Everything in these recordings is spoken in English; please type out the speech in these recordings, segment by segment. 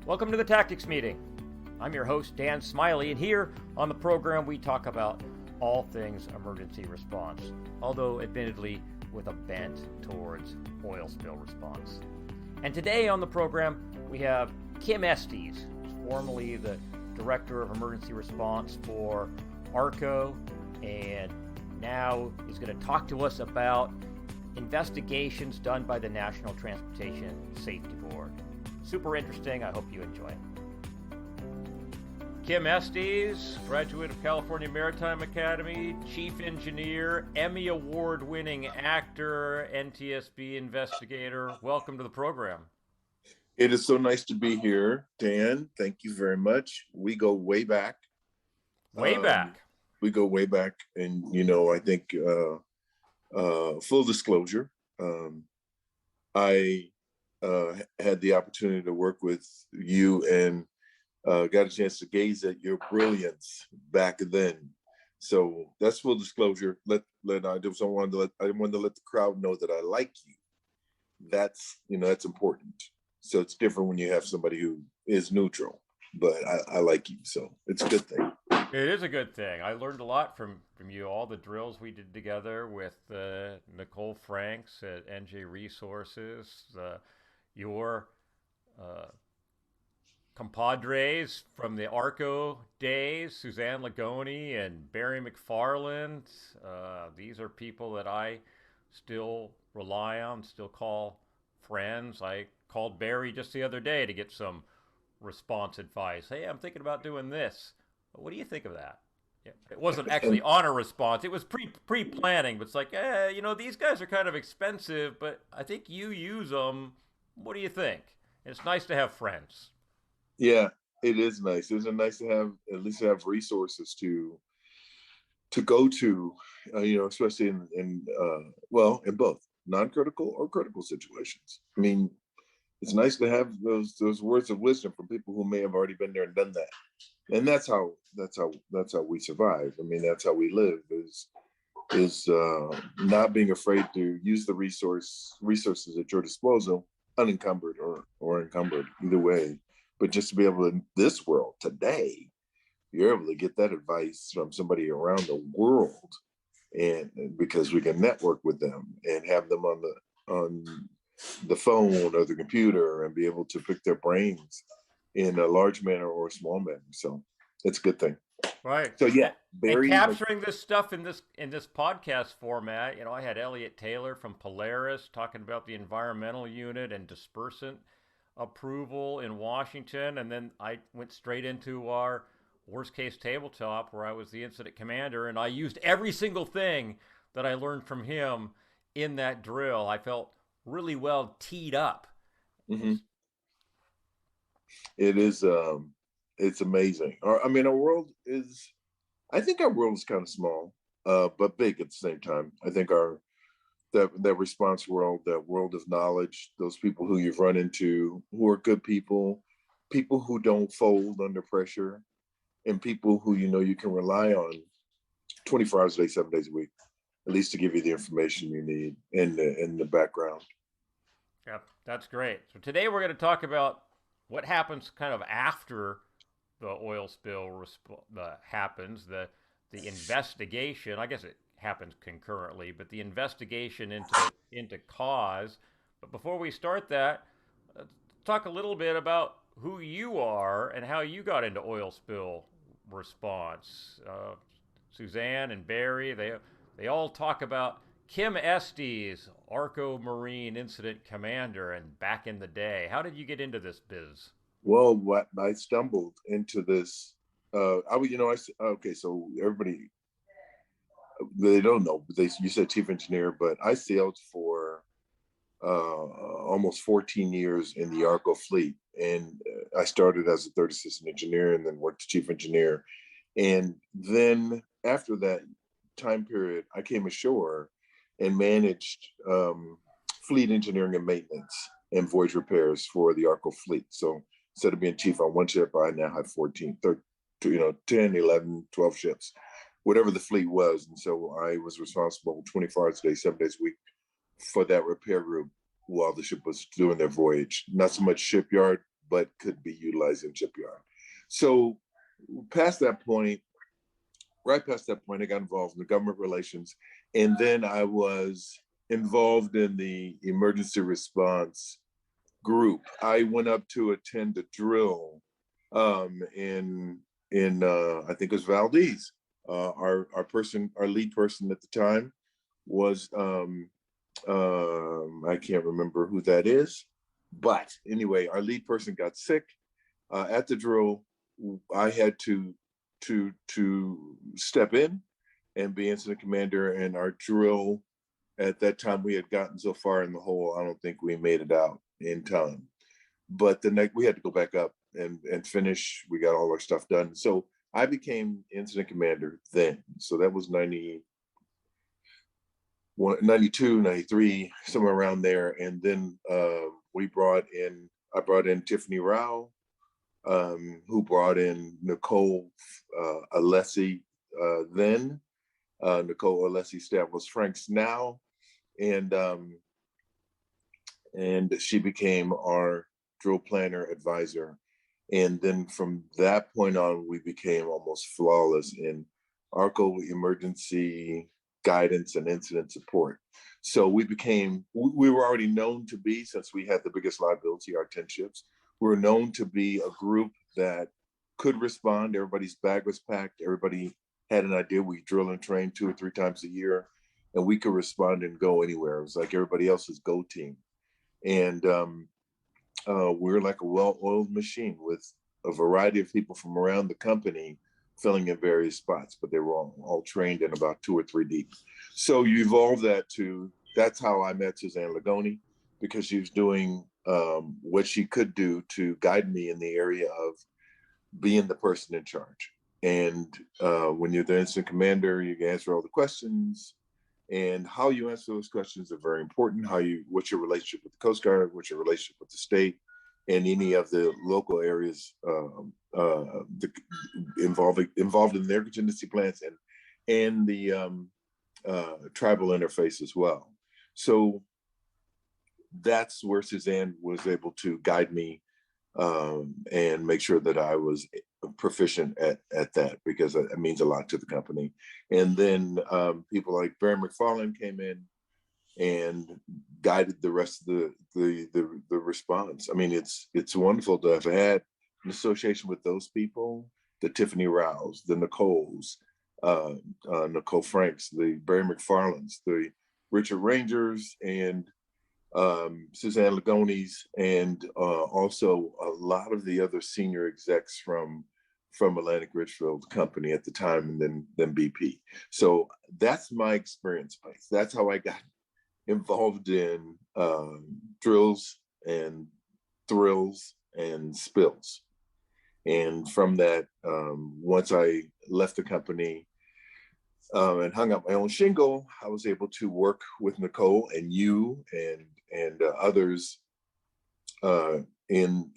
Welcome to the Tactics Meeting. I'm your host, Dan Smiley, and here on the program we talk about all things emergency response, although admittedly with a bent towards oil spill response. And today on the program we have Kim Estes, formerly the Director of Emergency Response for ARCO, and now is going to talk to us about investigations done by the National Transportation Safety Board. Super interesting. I hope you enjoy it. Kim Estes, graduate of California Maritime Academy, chief engineer, Emmy Award-winning actor, NTSB investigator. Welcome to the program. It is so nice to be here, Dan. Thank you very much. We go way back. We go way back, and I think full disclosure, I had the opportunity to work with you and got a chance to gaze at your brilliance back then. So that's full disclosure. I wanted to let the crowd know that I like you. That's important. So it's different when you have somebody who is neutral, but I like you, so it's a good thing. It is a good thing. I learned a lot from you, all the drills we did together with Nicole Franks at NJ Resources, your compadres from the ARCO days, Suzanne Lagoni and Barry McFarland. These are people that I still rely on, still call friends. I called Barry just the other day to get some response advice. Hey, I'm thinking about doing this. What do you think of that? Yeah, it wasn't actually on a response. It was pre-planning, but it's like, these guys are kind of expensive, but I think you use them. What do you think? And it's nice to have friends. Yeah, it is nice. It's nice to have have resources to go to, especially in both non-critical or critical situations. I mean, it's nice to have those words of wisdom from people who may have already been there and done that. And that's how we survive. I mean, that's how we live, is not being afraid to use the resources at your disposal, unencumbered or encumbered, either way. But just to be able to, in this world today, you're able to get that advice from somebody around the world, and because we can network with them and have them on the phone or the computer and be able to pick their brains in a large manner or a small manner. So it's a good thing. Right. So yeah, Barry, and capturing this stuff in this podcast format, I had Elliot Taylor from Polaris talking about the environmental unit and dispersant approval in Washington, and then I went straight into our worst case tabletop where I was the incident commander, and I used every single thing that I learned from him in that drill. I felt really well teed up. Mm-hmm. It is it's amazing. I think our world is kind of small, but big at the same time. I think that response world, that world of knowledge, those people who you've run into who are good people who don't fold under pressure, and people who you can rely on 24 hours a day, 7 days a week, at least to give you the information you need in the background. Yep, that's great. So today we're going to talk about what happens kind of after the oil spill happens, the investigation. I guess it happens concurrently, but the investigation into cause. But before we start that, let's talk a little bit about who you are and how you got into oil spill response. Suzanne and Barry, they all talk about Kim Estes, ARCO Marine Incident Commander, and back in the day. How did you get into this biz? Well, I stumbled into this. So everybody, they don't know, but you said chief engineer, but I sailed for almost 14 years in the ARCO fleet. And I started as a third assistant engineer and then worked as chief engineer. And then after that time period, I came ashore and managed fleet engineering and maintenance and voyage repairs for the ARCO fleet. So instead of being chief on one ship, I now have 10, 11, 12 ships, whatever the fleet was. And so I was responsible 24 hours a day, 7 days a week for that repair group while the ship was doing their voyage. Not so much shipyard but could be utilized in shipyard. So past that point, right past that point, I got involved in the government relations. And then I was involved in the emergency response group. I went up to attend a drill in I think it was Valdez. Our lead person at the time was I can't remember who that is, but anyway, our lead person got sick at the drill. I had to step in and be incident commander, and our drill at that time, we had gotten so far in the hole, I don't think we made it out in time. But the next, we had to go back up and finish. We got all our stuff done. So I became incident commander then. So that was 92, 93, somewhere around there. And then I brought in Tiffany Rao, who brought in Nicole Alessi then. Nicole Alessi staff was Frank's now. And she became our drill planner advisor. And then from that point on, we became almost flawless in ARCO emergency guidance and incident support. So we were already known to be, since we had the biggest liability, our 10 ships, we were known to be a group that could respond. Everybody's bag was packed. Everybody had an idea. We drill and train 2 or 3 times a year, and we could respond and go anywhere. It was like everybody else's go team. And we're like a well-oiled machine with a variety of people from around the company filling in various spots, but they were all trained in about 2 or 3 deep. So you evolve that to, that's how I met Suzanne Lagoni, because she was doing what she could do to guide me in the area of being the person in charge. And when you're the incident commander, you can answer all the questions, and how you answer those questions are very important. What's your relationship with the Coast Guard, what's your relationship with the state, and any of the local areas involved in their contingency plans, and the tribal interface as well. So that's where Suzanne was able to guide me and make sure that I was proficient at that, because it means a lot to the company. And then people like Barry McFarland came in and guided the rest of the response. I mean, it's wonderful to have had an association with those people, the Tiffany Rouse, the Nicoles, Nicole Franks, the Barry McFarlands, the Richard Rangers, and Suzanne Lagonis, and also a lot of the other senior execs from Atlantic Richfield Company at the time, and then BP. So that's my experience base. That's how I got involved in drills and thrills and spills. And from that, once I left the company and hung up my own shingle, I was able to work with Nicole and you and others in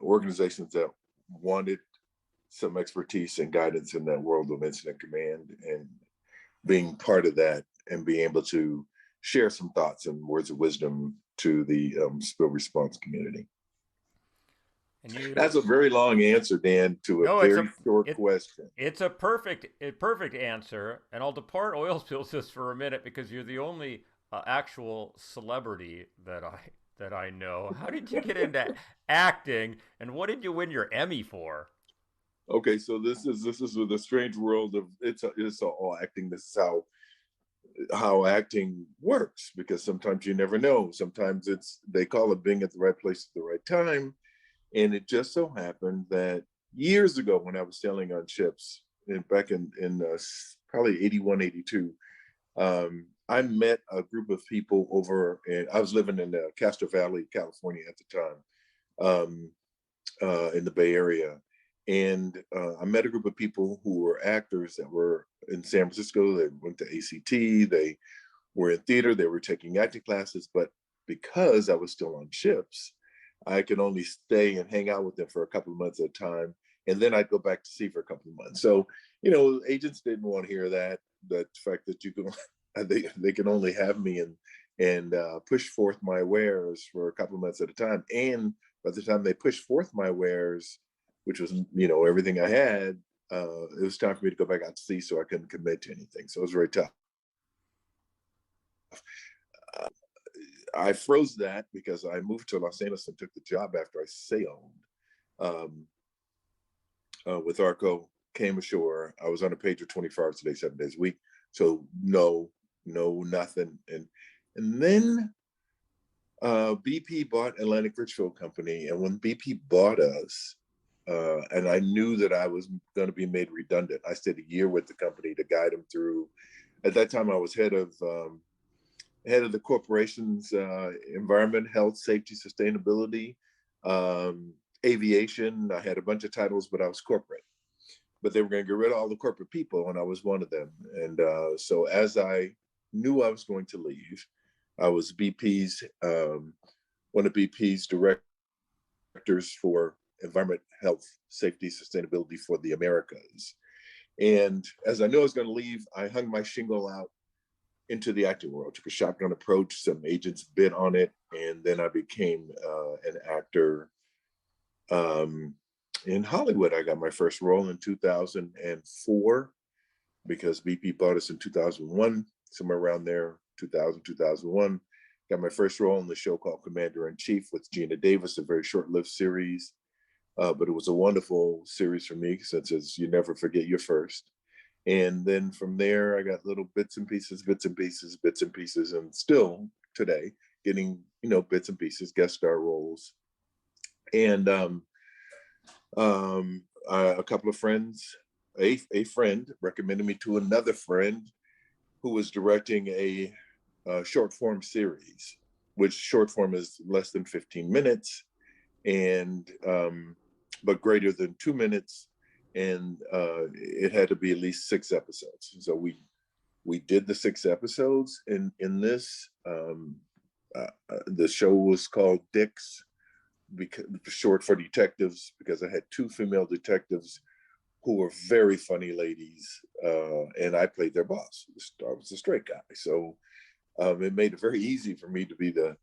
organizations that wanted some expertise and guidance in that world of incident command, and being part of that and being able to share some thoughts and words of wisdom to the spill response community. And that's a very long answer, Dan, to a very short question. It's a perfect answer, and I'll depart oil spills just for a minute, because you're the only actual celebrity that I know. How did you get into acting, and what did you win your Emmy for? Okay, so this is the strange world of it's all acting. This is how acting works, because sometimes you never know. Sometimes they call it being at the right place at the right time. And it just so happened that years ago, when I was sailing on ships, back in probably 81, 82, I met a group of people over, and I was living in Castro Valley, California at the time, in the Bay Area. And I met a group of people who were actors that were in San Francisco. They went to ACT, they were in theater, they were taking acting classes, but because I was still on ships, I could only stay and hang out with them for a couple of months at a time. And then I'd go back to sea for a couple of months. So, agents didn't want to hear that fact that you can, they can only have me and push forth my wares for a couple of months at a time, and by the time they pushed forth my wares, which was, everything I had, it was time for me to go back out to sea, so I couldn't commit to anything. So it was very tough. I froze that because I moved to Los Angeles and took the job after I sailed with Arco, came ashore. I was on a pager 24 hours a day, 7 days a week. So no, nothing. And then BP bought Atlantic Richfield Company. And when BP bought us, and I knew that I was going to be made redundant, I stayed a year with the company to guide them through. At that time, I was head of the corporation's environment, health, safety, sustainability, aviation. I had a bunch of titles, but I was corporate. But they were going to get rid of all the corporate people, and I was one of them. And so as I knew I was going to leave, I was one of BP's directors for environment, health, safety, sustainability for the Americas. And as I knew I was going to leave, I hung my shingle out into the acting world, took a shotgun approach, some agents bid on it, and then I became an actor in Hollywood. I got my first role in 2004 because BP bought us in 2001, somewhere around there, 2000, 2001. Got my first role in the show called Commander in Chief with Gina Davis, a very short-lived series. But it was a wonderful series for me since it's you never forget your first. And then from there, I got little bits and pieces, and still today getting, bits and pieces, guest star roles. And a couple of friends, a friend recommended me to another friend who was directing a short form series, which short form is less than 15 minutes, and but greater than 2 minutes, and it had to be at least 6 episodes. So we did the 6 episodes, and in this the show was called Dicks, because short for detectives, because I had 2 female detectives who were very funny ladies, and I played their boss. I was the straight guy, so it made it very easy for me to be the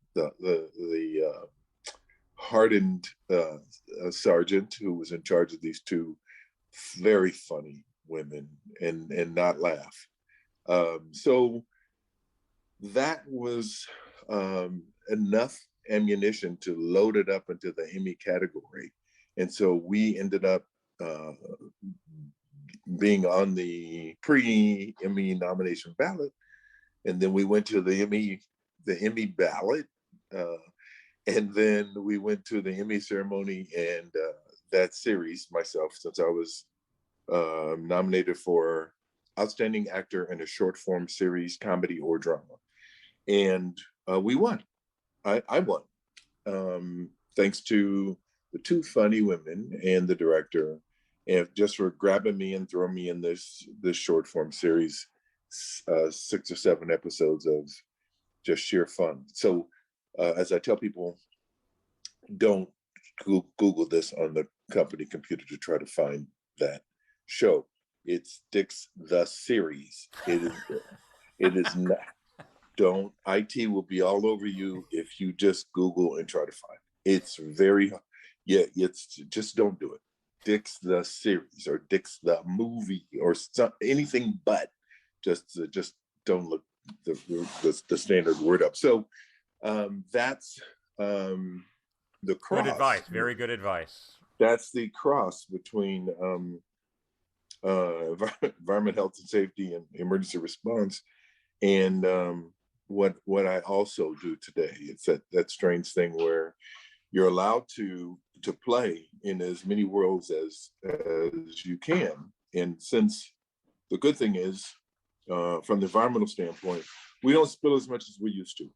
hardened sergeant who was in charge of these 2 very funny women and not laugh. So that was enough ammunition to load it up into the Emmy category. And so we ended up being on the pre-Emmy nomination ballot. And then we went to the Emmy ballot. And then we went to the Emmy ceremony, and that series, myself, since I was nominated for Outstanding Actor in a Short Form Series, Comedy or Drama. And we won. I won, thanks to the 2 funny women and the director, and just for grabbing me and throwing me in this short form series, 6 or 7 episodes of just sheer fun. So as I tell people, don't Google this on the company computer to try to find that show. It's Dicks the Series. It is not. Don't. IT will be all over you if you just Google and try to find it. It's very, it's just don't do it. Dicks the Series or Dicks the Movie or anything but just don't look the standard word up. So that's the cross. Good advice. Very good advice. That's the cross between environment, health and safety, and emergency response, and what I also do today. It's that strange thing where you're allowed to play in as many worlds as you can. And since the good thing is, from the environmental standpoint, we don't spill as much as we used to.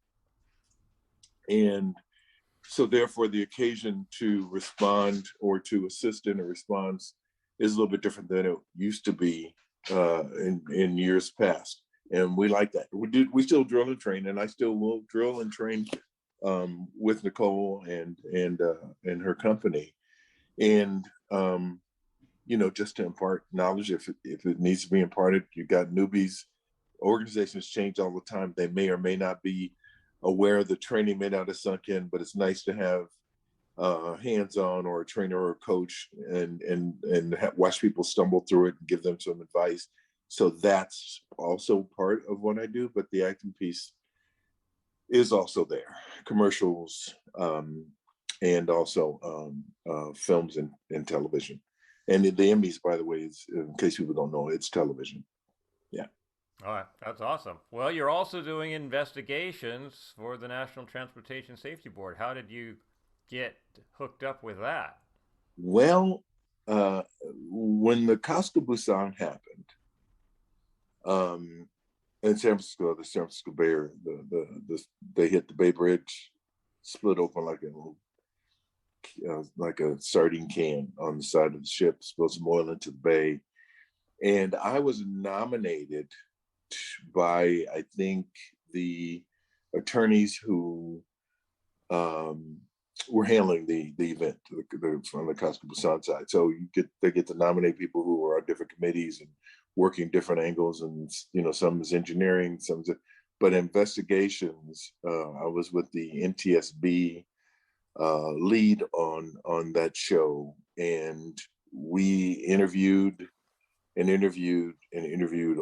And so therefore the occasion to respond or to assist in a response is a little bit different than it used to be in years past. And we like that. We still drill and train, and I still will drill and train with Nicole and her company. And just to impart knowledge if it needs to be imparted. You got newbies. Organizations change all the time. They may or may not be aware the training may not have sunk in, but it's nice to have hands-on, or a trainer or a coach, and watch people stumble through it and give them some advice. So that's also part of what I do. But the acting piece is also there, commercials, and also films and television. And the Emmys, by the way, is, in case people don't know, it's television. Yeah. All right, that's awesome. Well, you're also doing investigations for the National Transportation Safety Board. How did you get hooked up with that? Well, when the Casco Busan happened, in San Francisco, the San Francisco Bay Area, they hit the Bay Bridge, split open like a sardine can on the side of the ship, spilled some oil into the bay, and I was nominated by, I think, the attorneys who were handling the event from the Casco Busan side. So they get to nominate people who are on different committees and working different angles, and some is engineering, but investigations. I was with the NTSB lead on that show, and we interviewed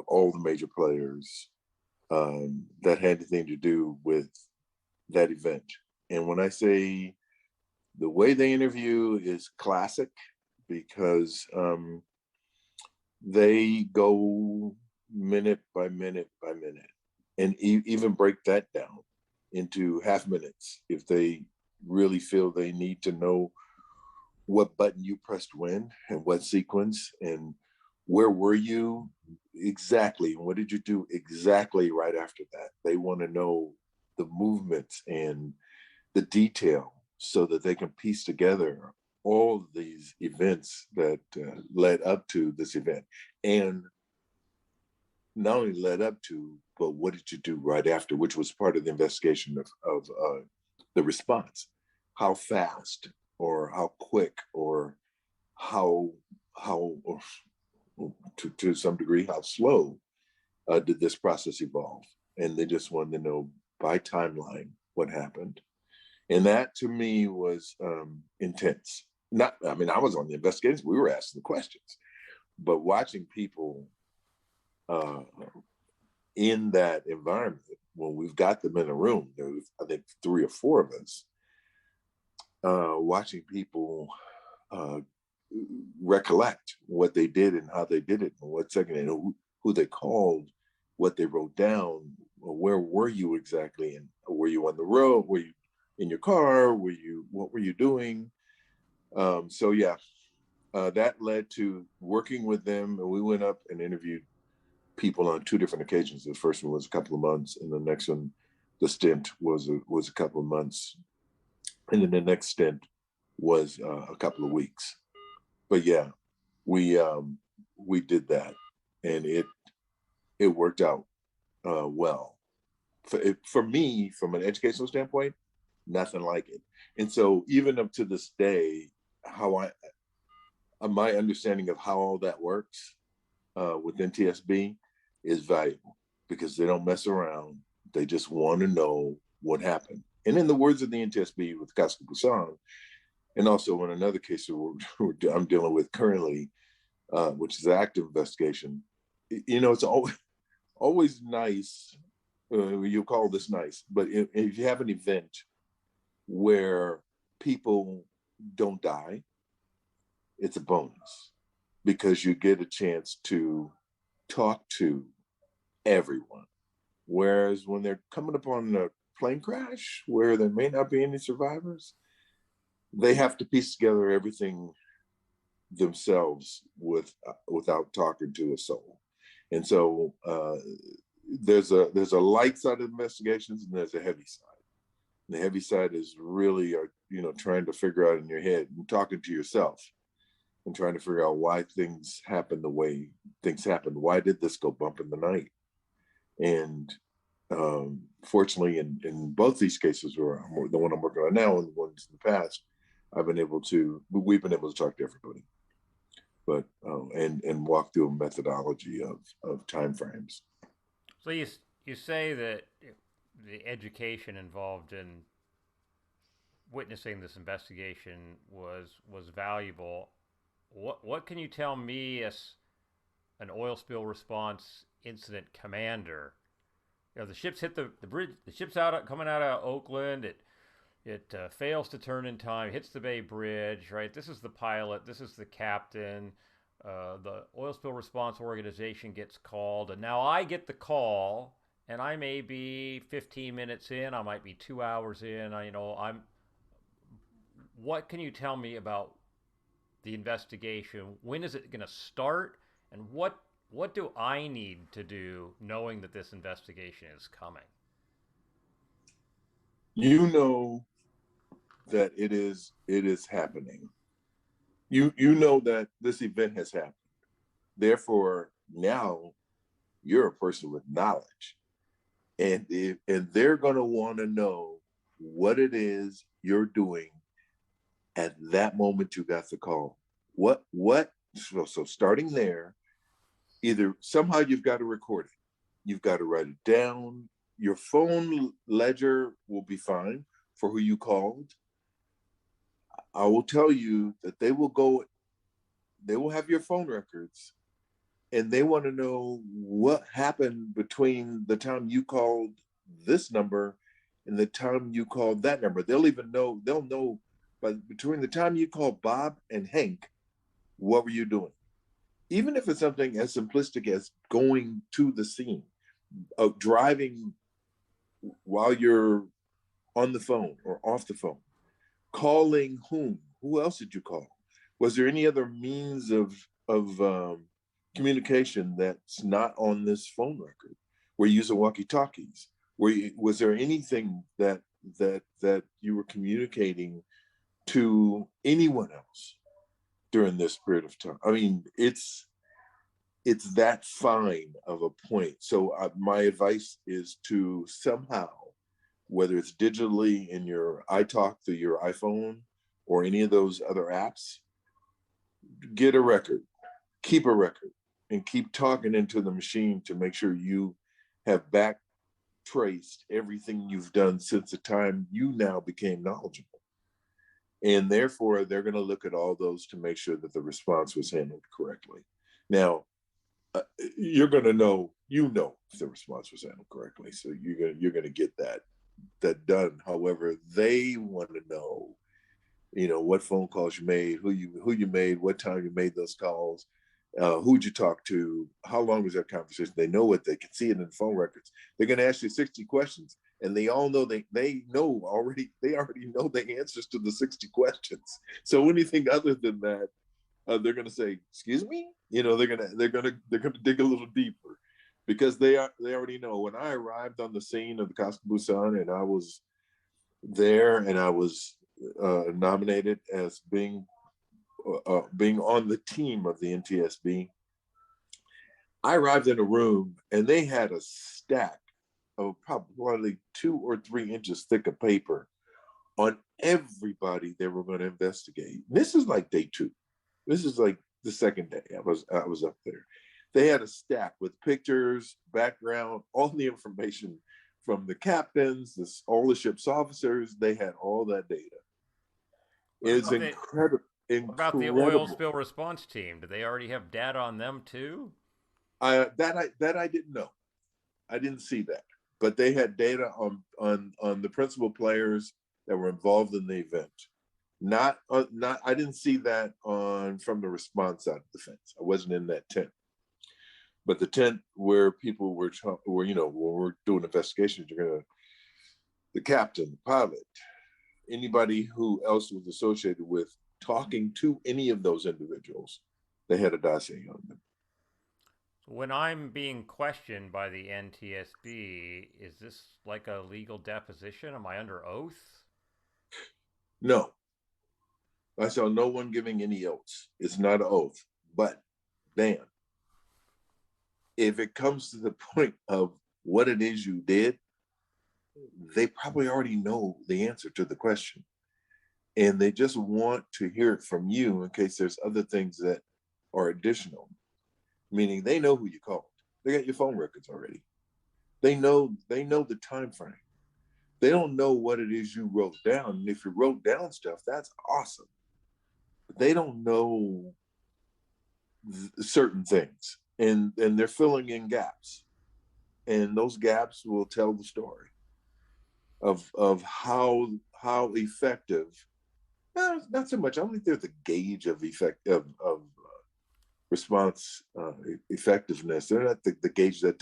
all the major players that had anything to do with that event. And when I say the way they interview is classic, because they go minute by minute by minute, and even break that down into half minutes if they really feel they need to know what button you pressed when and what sequence and where were you exactly and what did you do exactly right after that. They want to know the movements and the detail so that they can piece together all these events that led up to this event, and not only led up to, but what did you do right after, which was part of the investigation of the response. How fast, or how quick, or how or to some degree, how slow did this process evolve? And they just wanted to know by timeline what happened. And that to me was intense. I mean, I was on the investigations, we were asking the questions, but watching people in that environment, when we've got them in a room, there's, I think, 3 or 4 of us, watching people recollect what they did and how they did it, and what second, and who they called, what they wrote down, where were you exactly, and were you on the road, were you in your car, what were you doing? So yeah, that led to working with them, and we went up and interviewed people on 2 different occasions. The first one was a couple of months, and the next one, the stint was a couple of months, and then the next stint was a couple of weeks. But yeah, we did that, and it worked out well. For me, from an educational standpoint, nothing like it. And so even up to this day, my understanding of how all that works with NTSB is valuable, because they don't mess around. They just want to know what happened. And in the words of the NTSB with Casco Busan, and also in another case I'm dealing with currently, which is an active investigation, it's always nice. You call this nice, but if you have an event where people don't die, it's a bonus, because you get a chance to talk to everyone. Whereas when they're coming upon a plane crash where there may not be any survivors, they have to piece together everything themselves without talking to a soul. And so there's a light side of investigations, and there's a heavy side. And the heavy side is really trying to figure out in your head and talking to yourself, and trying to figure out why things happen the way things happened. Why did this go bump in the night? And fortunately, in both these cases, or the one I'm working on now and the ones in the past, we've been able to talk to everybody, but and walk through a methodology of timeframes. So you say that the education involved in witnessing this investigation was valuable. What can you tell me as an oil spill response incident commander? You know, the ship's hit the bridge. The ship's coming out of Oakland. It fails to turn in time. Hits the Bay Bridge. Right. This is the pilot. This is the captain. The oil spill response organization gets called, and now I get the call, and I may be 15 minutes in. I might be 2 hours in. I'm. What can you tell me about the investigation? When is it going to start? And what do I need to do knowing that this investigation is coming? You know that it is happening. You know that this event has happened. Therefore, now you're a person with knowledge. And they're going to want to know what it is you're doing at that moment you got the call. So starting there, either somehow you've got to record it, you've got to write it down. Your phone ledger will be fine for who you called. I will tell you that they will have your phone records, and they want to know what happened between the time you called this number and the time you called that number. They'll know but between the time you called Bob and Hank, what were you doing? Even if it's something as simplistic as going to the scene, of driving while you're on the phone or off the phone, calling whom? Who else did you call? Was there any other means of communication that's not on this phone record? Were you using walkie-talkies? Was there anything that you were communicating to anyone else during this period of time? I mean, it's that fine of a point. So my advice is to somehow, whether it's digitally in your iTalk through your iPhone or any of those other apps, get a record, keep a record, and keep talking into the machine to make sure you have back traced everything you've done since the time you now became knowledgeable. And therefore, they're going to look at all those to make sure that the response was handled correctly. Now, you're going to know, if the response was handled correctly. So you're going to get that done. However, they want to know, what phone calls you made, who you made, what time you made those calls, who'd you talk to, how long was that conversation? They know it. They can see it in the phone records. They're going to ask you 60 questions, and they all know they already know the answers to the 60 questions. So anything other than that, they're going to say, "Excuse me." They're going to dig a little deeper, because they already know. When I arrived on the scene of the Casca Busan, and I was there, and I was nominated as being on the team of the NTSB, I arrived in a room, and they had a stack of probably 2 or 3 inches thick of paper on everybody they were going to investigate. This is like day 2. This is like the second day I was up there. They had a stack with pictures, background, all the information from the captains, all the ship's officers. They had all that data. It's incredible. What about the oil spill response team? Do they already have data on them too? That I didn't know. I didn't see that, but they had data on the principal players that were involved in the event. Not I didn't see that from the response side of the fence. I wasn't in that tent, but the tent where people were when we're doing investigations, the captain, the pilot, anybody who else was associated with talking to any of those individuals, they had a dossier on them. When I'm being questioned by the NTSB, is this like a legal deposition? Am I under oath? No. I saw no one giving any oaths. It's not an oath. But, Dan, if it comes to the point of what it is you did, they probably already know the answer to the question. And they just want to hear it from you in case there's other things that are additional. Meaning they know who you called. They got your phone records already. They know the time frame. They don't know what it is you wrote down. And if you wrote down stuff, that's awesome. But they don't know certain things, and they're filling in gaps, and those gaps will tell the story of how effective. Not so much. I don't think they're the gauge of effect of response effectiveness. They're not the gauge that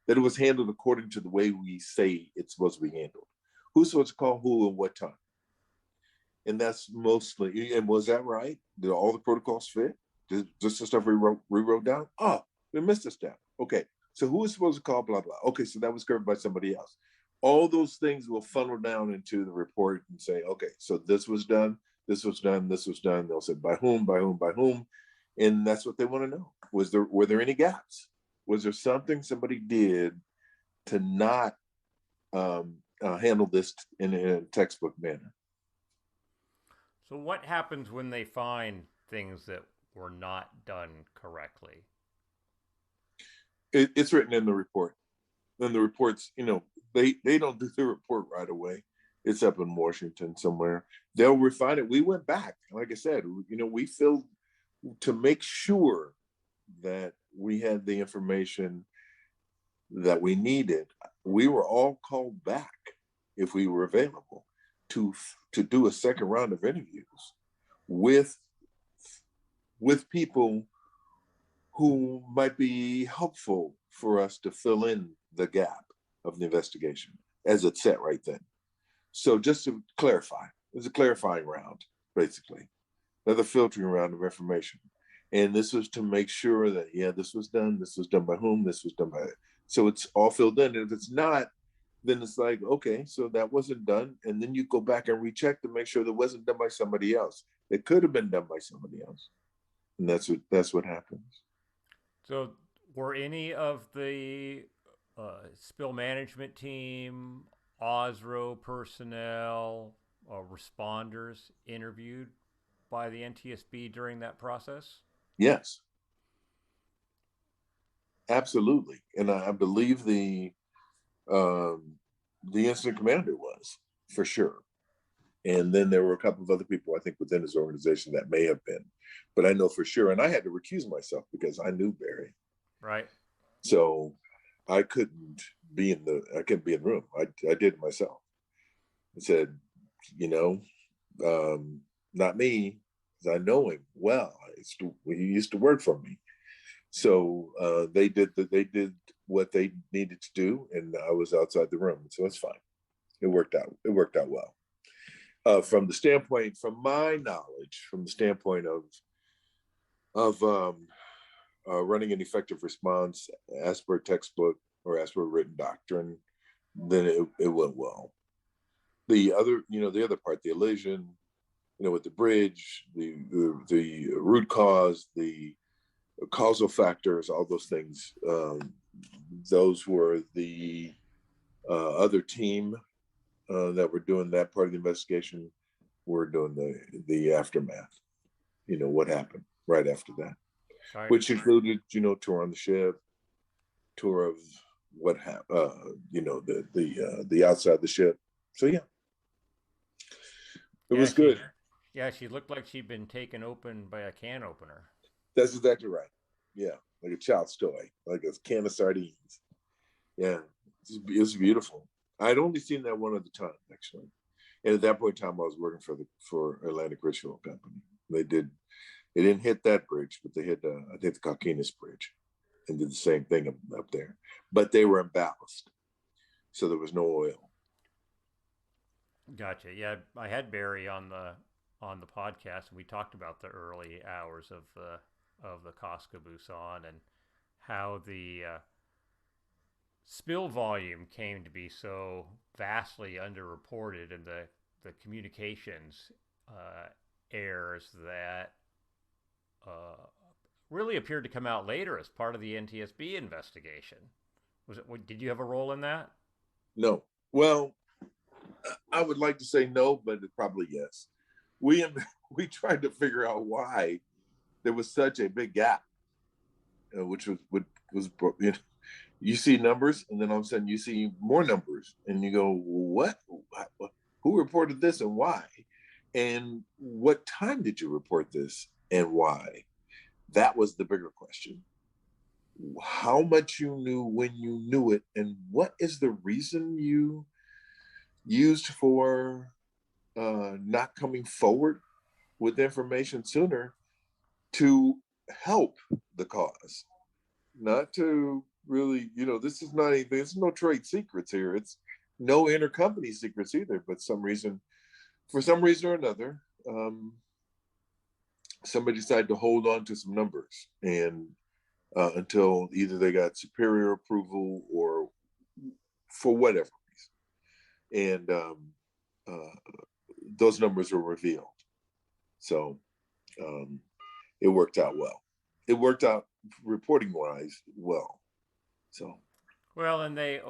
it was handled according to the way we say it's supposed to be handled. Who's supposed to call who and what time? And that's mostly. And was that right? Did all the protocols fit? Just the stuff we wrote down? Oh, we missed a step. Okay, so who is supposed to call blah blah? Okay, so that was covered by somebody else. All those things will funnel down into the report and say, okay, so this was done, this was done, this was done. They'll say by whom, by whom, by whom, and that's what they want to know. Were there any gaps? Was there something somebody did to not handle this in a textbook manner? So what happens when they find things that were not done correctly? It's written in the report. And the reports, they don't do the report right away. It's up in Washington somewhere. They'll refine it. We went back, like I said, we filled to make sure that we had the information that we needed. We were all called back if we were available to do a second round of interviews with people who might be helpful for us to fill in the gap of the investigation as it's set right then. So just to clarify, it was a clarifying round, basically, another filtering round of information. And this was to make sure that, this was done by whom, this was done by, so it's all filled in. And if it's not, then it's like, okay, so that wasn't done. And then you go back and recheck to make sure that wasn't done by somebody else. It could have been done by somebody else. And that's what happens. So were any of the spill management team, OSRO personnel, responders interviewed by the NTSB during that process? Yes, absolutely. And I believe the incident commander was, for sure. And then there were a couple of other people, I think, within his organization that may have been, but I know for sure. And I had to recuse myself because I knew Barry. Right. So I couldn't be in the room. I did it myself. I said, not me, because I know him well. He used to work for me. So they did what they needed to do, and I was outside the room. So it's fine. It worked out well. From my knowledge, from the standpoint of running an effective response as per textbook or as per written doctrine, then it went well. The other part, the elision, with the bridge, the root cause, the causal factors, all those things, those were the other team that were doing that part of the investigation. Were doing the aftermath, what happened right after that. Right. Which included, tour on the ship, tour of what happened, the outside of the ship. So it was good. She looked like she'd been taken open by a can opener. That's exactly right. Yeah, like a child's toy, like a can of sardines. Yeah, it was beautiful. I'd only seen that one other time, actually. And at that point in time, I was working for Atlantic Ritual Company. They didn't hit that bridge, but they hit, I think, the Calcanis Bridge, and did the same thing up there. But they were in ballast, so there was no oil. Gotcha. Yeah, I had Barry on the podcast, and we talked about the early hours of the Casca Busan and how the spill volume came to be so vastly underreported, and the communications errors that really appeared to come out later as part of the NTSB investigation. Did you have a role in that? No. Well, I would like to say no, but probably yes. We tried to figure out why there was such a big gap, which was You see numbers, and then all of a sudden you see more numbers, and you go, what? Who reported this and why? And what time did you report this and why? That was the bigger question. How much you knew when you knew it, and what is the reason you used for not coming forward with information sooner to help the cause, not to really, this is not anything, there's no trade secrets here. It's no intercompany secrets either, but for some reason or another, somebody decided to hold on to some numbers and until either they got superior approval or for whatever reason. And those numbers were revealed. So it worked out well. It worked out reporting wise well. So Well, and they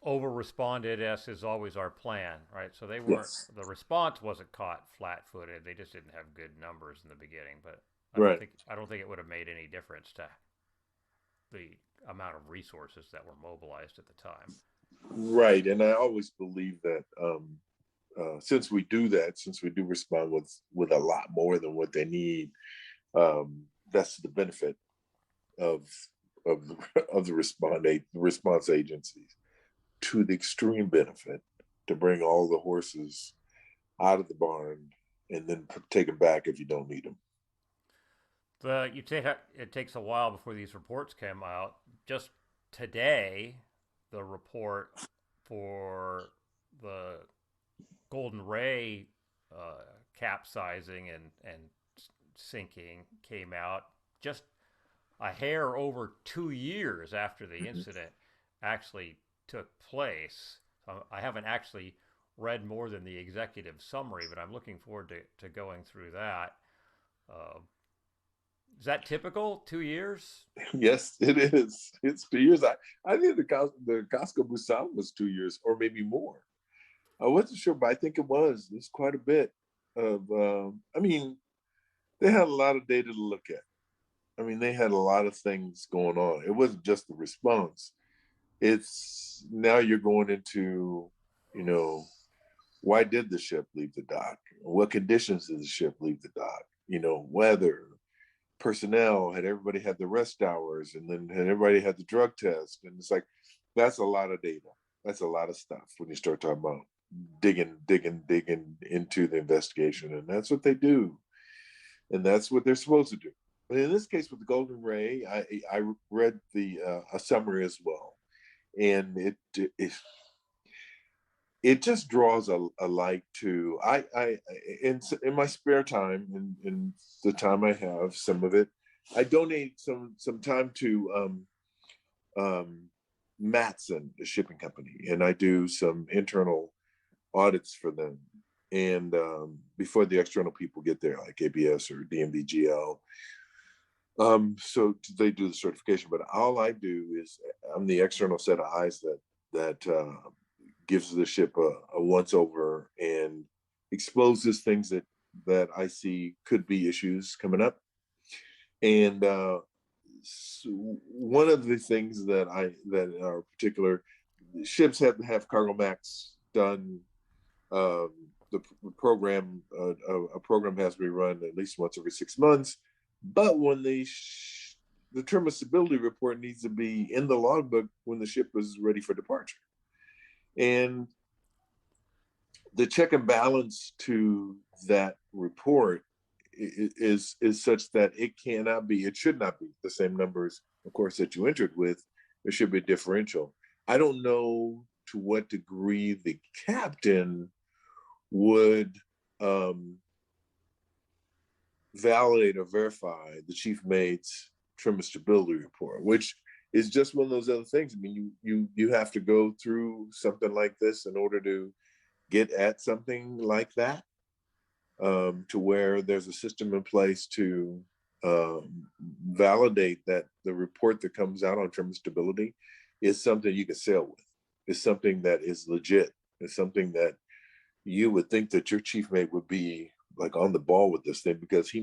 over responded as is always our plan, right? So they weren't yes, the response wasn't caught flat-footed. They just didn't have good numbers in the beginning, but right, I don't think it would have made any difference to the amount of resources that were mobilized at the time. right. And I always believe that since we do respond with a lot more than what they need, that's the benefit of of of the response agencies, to the extreme benefit, to bring all the horses out of the barn and then take them back if you don't need them. It takes a while before these reports come out. Just today, the report for the Golden Ray capsizing and sinking came out just a hair over 2 years after the incident actually took place. I haven't actually read more than the executive summary, but I'm looking forward to going through that. Uh, is that typical? 2 years? Yes, it is. It's 2 years. I think the Costco Busan was 2 years or maybe more. I wasn't sure, but I think it was. It's quite a bit of. I mean, they had a lot of data to look at. I mean, they had a lot of things going on. It wasn't just the response. It's now you're going into, you know, why did the ship leave the dock? What conditions did the ship leave the dock? Weather, personnel, had everybody had the rest hours, and then had everybody had the drug test. And it's like, that's a lot of data. That's a lot of stuff when you start talking about digging into the investigation. And that's what they do. And that's what they're supposed to do. But in this case with the Golden Ray, I read a summary as well. And it just draws a light to in my spare time, in the time I have, some of it, I donate some time to Matson, the shipping company, and I do some internal audits for them. And before the external people get there, like ABS or DMVGL, so they do the certification. But all I do is I'm the external set of eyes that gives the ship a once over and exposes things that I see could be issues coming up. And so one of the things that are particular, ships have to have cargo max done. The program, a program has to be run at least once every 6 months. But when the term of stability report needs to be in the logbook when the ship is ready for departure. And the check and balance to that report is such that it should not be the same numbers, of course, that you entered with. There should be a differential. I don't know to what degree the captain would validate or verify the chief mate's trim and stability report, which is just one of those other things. I mean, you have to go through something like this in order to get at something like that, to where there's a system in place to validate that the report that comes out on trim and stability is something you can sail with. It's something that is legit. It's something that you would think that your chief mate would be like on the ball with this thing, because he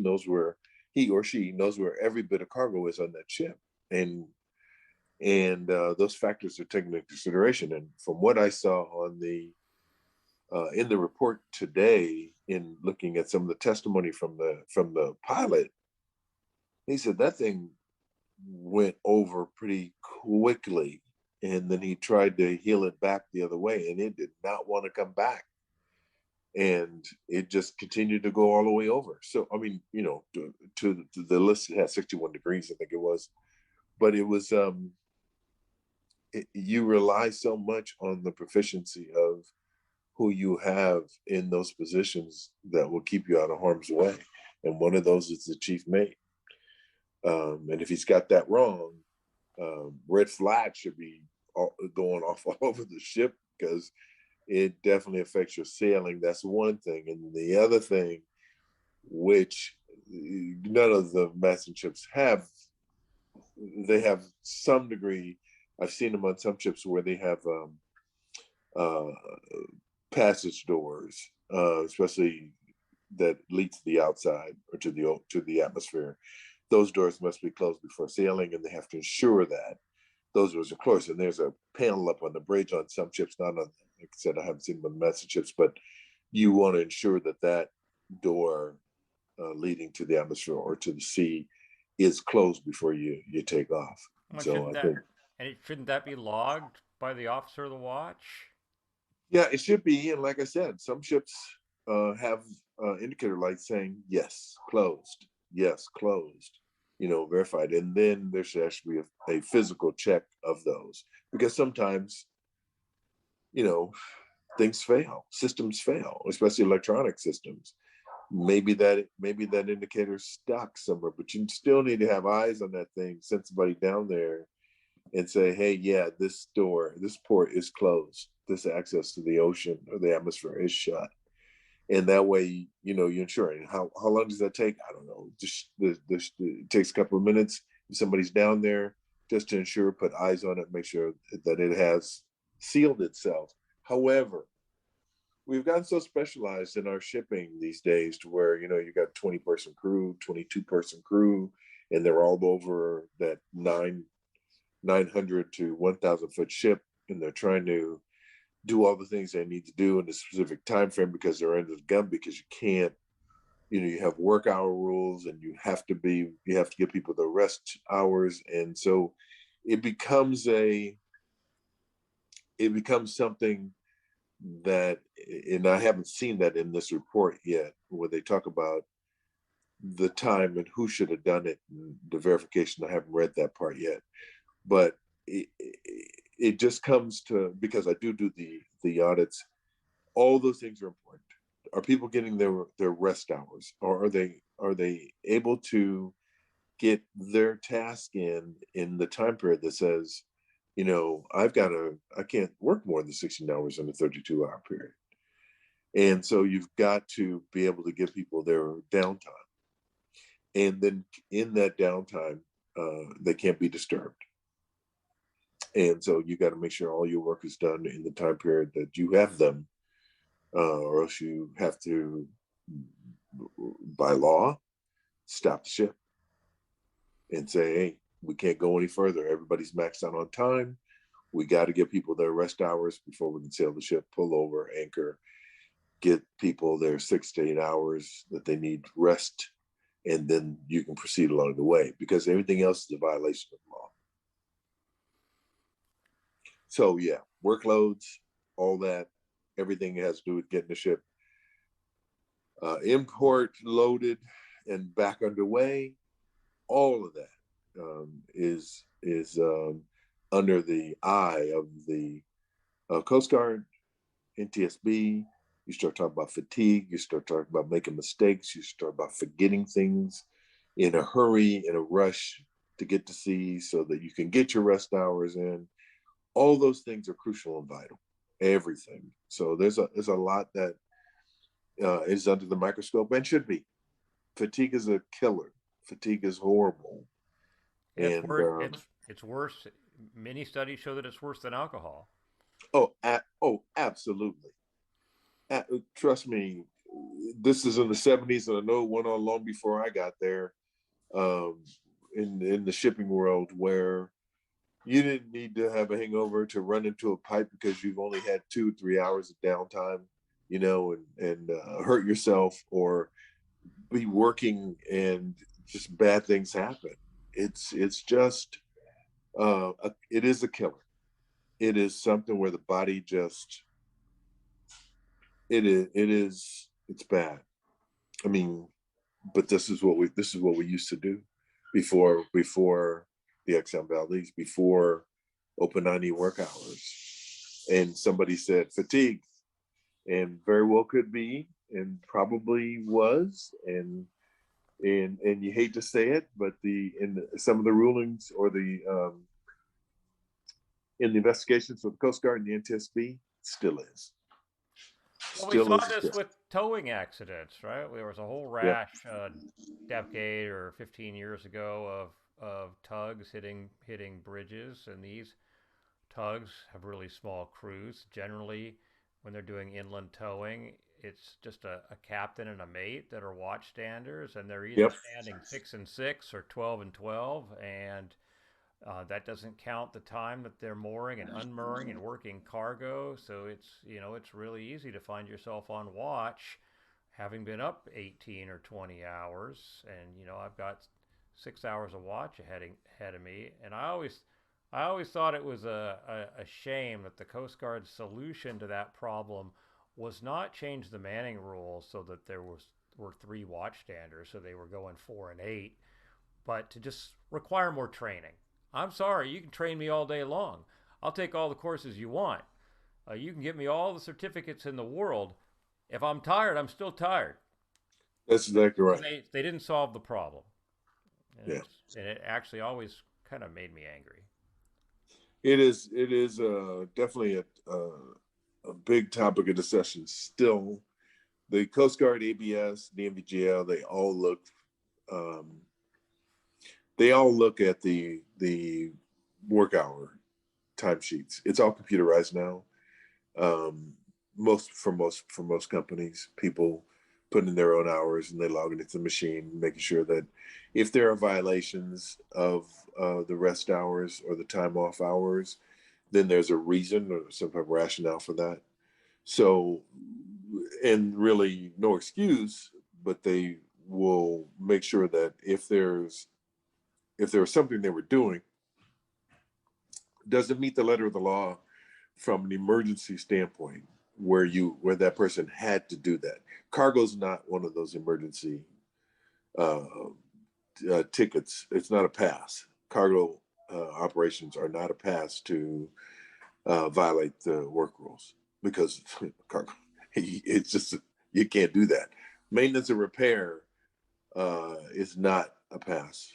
or she knows where every bit of cargo is on that ship. And And those factors are taken into consideration. And from what I saw on the in the report today, in looking at some of the testimony from the pilot, he said that thing went over pretty quickly, and then he tried to heel it back the other way, and it did not want to come back, and it just continued to go all the way over. So I mean, you know, to the list, it had 61 degrees, I think it was, but it was you rely so much on the proficiency of who you have in those positions that will keep you out of harm's way, and one of those is the chief mate. And if he's got that wrong, red flag should be going off all over the ship, because it definitely affects your sailing. That's one thing. And the other thing, which none of the master ships have, they have some degree. I've seen them on some ships where they have passage doors, especially that lead to the outside or to the atmosphere. Those doors must be closed before sailing, and they have to ensure that those doors are closed. And there's a panel up on the bridge on some ships, not on, like I said, I haven't seen them on master ships, but you want to ensure that that door leading to the atmosphere or to the sea is closed before you take off. Well, So shouldn't I that think, shouldn't that be logged by the officer of the watch? yeah, it should be. And like I said, some ships have indicator lights saying yes, closed, yes, closed, you know, verified. And then there should actually be a physical check of those, because sometimes, you know, things fail, systems fail, especially electronic systems. Maybe that indicator's stuck somewhere, but you still need to have eyes on that thing, send somebody down there and say, hey, yeah, this door, this port is closed, this access to the ocean or the atmosphere is shut. And that way, you know, you're ensuring. How long does that take? I don't know. Just it takes a couple of minutes. If somebody's down there, just to ensure, put eyes on it, make sure that it has sealed itself. However, we've gotten so specialized in our shipping these days to where, you know, you got 20-person crew, 22-person crew, and they're all over that 900 to 1,000 foot ship, and they're trying to do all the things they need to do in a specific time frame because they're under the gun, because you can't, you know, you have work hour rules, and you have to give people the rest hours. And so it becomes something that, and I haven't seen that in this report yet, where they talk about the time and who should have done it and the verification. I haven't read that part yet, but it just comes to, because I do the audits, all those things are important. Are people getting their rest hours, or are they able to get their task in the time period that says, you know, I can't work more than 16 hours in a 32-hour period. And so you've got to be able to give people their downtime. And then in that downtime, they can't be disturbed. And so you got to make sure all your work is done in the time period that you have them, or else you have to, by law, stop the ship and say, hey, we can't go any further. Everybody's maxed out on time. We got to give people their rest hours before we can sail the ship, pull over, anchor, get people their 6 to 8 hours that they need rest, and then you can proceed along the way, because everything else is a violation of law. So yeah, workloads, all that, everything has to do with getting the ship import loaded and back underway. All of that is under the eye of the Coast Guard, NTSB. You start talking about fatigue, you start talking about making mistakes, you start about forgetting things in a hurry, in a rush to get to sea so that you can get your rest hours in. All those things are crucial and vital, everything. So there's a lot that is under the microscope and should be. Fatigue is a killer. Fatigue is horrible. It's worse. It's worse. Many studies show that it's worse than alcohol. Absolutely. Trust me, this is in the 70s, and I know it went on long before I got there, in the shipping world, where You didn't need to have a hangover to run into a pipe because you've only had 2 3 hours of downtime, and hurt yourself or be working and just bad things happen. It's just it is a killer. It is something where the body just it's bad. I mean, but this is what we used to do before the XM Valdez, before open 90 work hours. And somebody said fatigue, and very well could be, and probably was, and you hate to say it, but some of the rulings or the in the investigations for the Coast Guard and the NTSB still is. Well, we Still saw is. this with towing accidents, right? There was a whole Yeah. rash a decade or 15 years ago of tugs hitting bridges, and these tugs have really small crews. Generally, when they're doing inland towing, it's just a captain and a mate that are watchstanders, and they're either Yep. standing 6 and 6 or 12 and 12, and that doesn't count the time that they're mooring and unmooring and working cargo. So it's really easy to find yourself on watch, having been up 18 or 20 hours, and I've got 6 hours of watch ahead of me, and I always thought it was a shame that the Coast Guard's solution to that problem was not change the manning rules so that were 3 watchstanders, so they were going 4 and 8, but to just require more training. I'm sorry, you can train me all day long. I'll take all the courses you want. You can give me all the certificates in the world. If I'm tired, I'm still tired. That's exactly And right. they didn't solve the problem. And, Yeah. and it actually always kind of made me angry. It is definitely a big topic of discussion still. The Coast Guard, ABS, the NVGL, um, they all look at the work hour timesheets. It's all computerized now. Um, most companies, people put in their own hours and they log it into the machine, making sure that if there are violations of the rest hours or the time off hours, then there's a reason or some type of rationale for that. So, and really no excuse, but they will make sure that if there was something they were doing doesn't meet the letter of the law from an emergency standpoint, where that person had to do that. Cargo's not one of those emergency uh, tickets. It's not a pass. Cargo operations are not a pass to violate the work rules, because cargo, it's just, you can't do that. Maintenance and repair is not a pass.